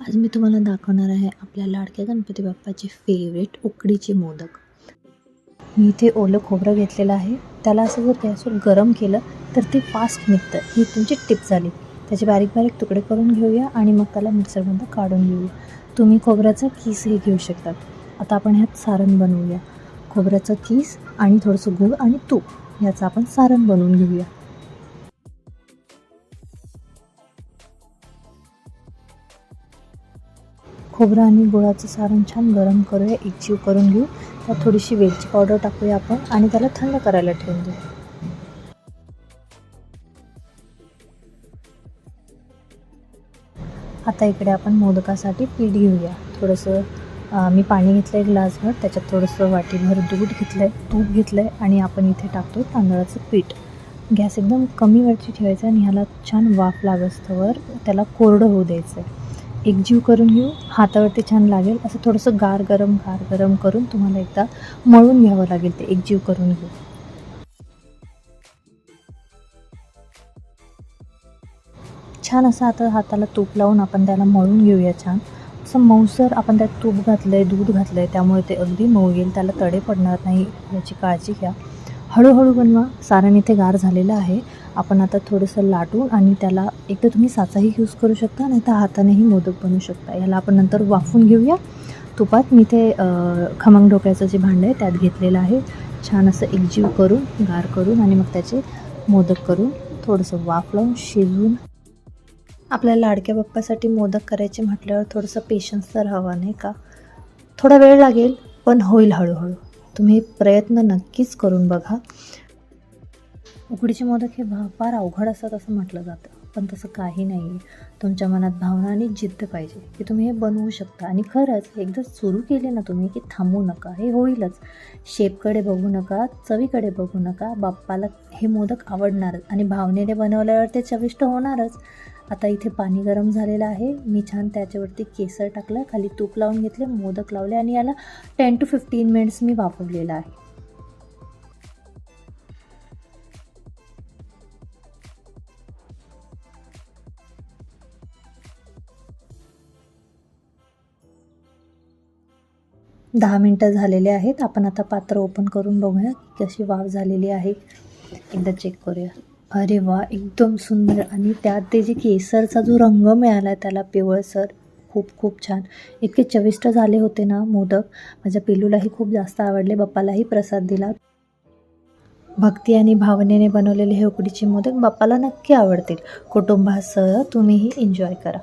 आज मी तुम्हाला दाखवणार आहे आपल्या लाडक्या गणपती बाप्पाचे फेवरेट उकडीचे मोदक. मी इथे ओलं खोबरं घेतलेलं आहे. त्याला असं जर गॅसवर गरम केलं तर ते फास्ट निघतं. ही तुमची टिप झाली. त्याचे बारीक बारीक तुकडे करून घेऊया आणि मग त्याला मिक्सरमधून काढून घेऊया. तुम्ही खोबऱ्याचा किसही घेऊ शकतात. आता आपण ह्यात सारण बनवूया. खोबऱ्याचा किस आणि थोडंसं गूळ आणि तूप याचं आपण सारण बनवून घेऊया. खोबरं आणि गुळाचं सारण छान गरम करूया, एकजीव करून घेऊ. त्यात थोडीशी वेलची पावडर टाकूया आपण आणि त्याला थंड करायला ठेवून देऊ. आता इकडे आपण मोदकासाठी पीठ घेऊया. थोडंसं मी पाणी घेतलं आहे ग्लासभर, त्याच्यात थोडंसं वाटीभर दूध घेतलं आहे, तूप घेतलं आहे आणि आपण इथे टाकतो तांदळाचं पीठ. गॅस एकदम कमी वरती ठेवायचा आणि ह्याला छान वाफ लागस्तवर त्याला कोरडं होऊ द्यायचं आहे. एकजीव करून घेऊ. हातावरती छान लागेल असं थोडंसं गार गरम करून तुम्हाला एकदा मळून घ्यावं लागेल. ते एकजीव करून घेऊ. छान असं आता हाताला तूप लावून आपण त्याला मळून घेऊया. छान असं मऊसर. आपण त्यात तूप घातलं आहे, दूध घातलं आहे, त्यामुळे ते अगदी मऊ येईल. त्याला तडे पडणार नाही याची काळजी घ्या. हळूहळू बनवा. सारण इथे गार झालेलं आहे. आपण आता थोडंसं लाटून आणि त्याला एकदा तुम्ही साचाही यूज करू शकता, नाही तर हातानेही मोदक बनवू शकता. याला आपण नंतर वाफून घेऊया तुपात. मी ते खमंग ढोकळ्याचं जे भांडं आहे त्यात घेतलेलं आहे. छान असं एकजीव करून गार करून आणि मग त्याचे मोदक करून थोडंसं वाफ लावून शिजवून. आपल्या लाडक्या बाप्पासाठी मोदक करायचे म्हटल्यावर थोडंसं पेशन्स तर हवा, नाही का? थोडा वेळ लागेल पण होईल हळूहळू. तुम्ही प्रयत्न नक्कीच करून बघा. उकडीचे मोदक हे फार अवघड असतात असं म्हटलं जातं, पण तसं काही नाही आहे. तुमच्या मनात भावना आणि जिद्द पाहिजे की तुम्ही हे बनवू शकता. आणि खरंच एकदा सुरू केले ना तुम्ही की थांबू नका, हे होईलच. शेपकडे बघू नका, चवीकडे बघू नका. बाप्पाला हे मोदक आवडणारच आणि भावनेने बनवल्यावर ते चविष्ट होणारच. आता इथे पाणी गरम झालेलं आहे. मी छान त्याच्यावरती केसर टाकलं, खाली तूप लावून घेतले, मोदक लावले आणि याला 10 to 15 मिनिट्स मी वाफवलेलं आहे. 10 मिनटं झालेले आहेत. आपण आता पात्र ओपन करून बघूया कशी वाफ झालेली आहे. एकदा चेक करूया. अरे वा, एकदम सुंदर. आणि त्यात ते जे केसरचा जो रंग मिळाला आहे त्याला पिवळसर, खूप खूप छान. इतके चविष्ट झाले होते ना मोदक. माझ्या पिल्लूलाही खूप जास्त आवडले. बाप्पालाही प्रसाद दिला. भक्ती आणि भावनेने बनवलेले हे उकडीचे मोदक बाप्पाला नक्की आवडतील. कुटुंबासह तुम्हीही एन्जॉय करा.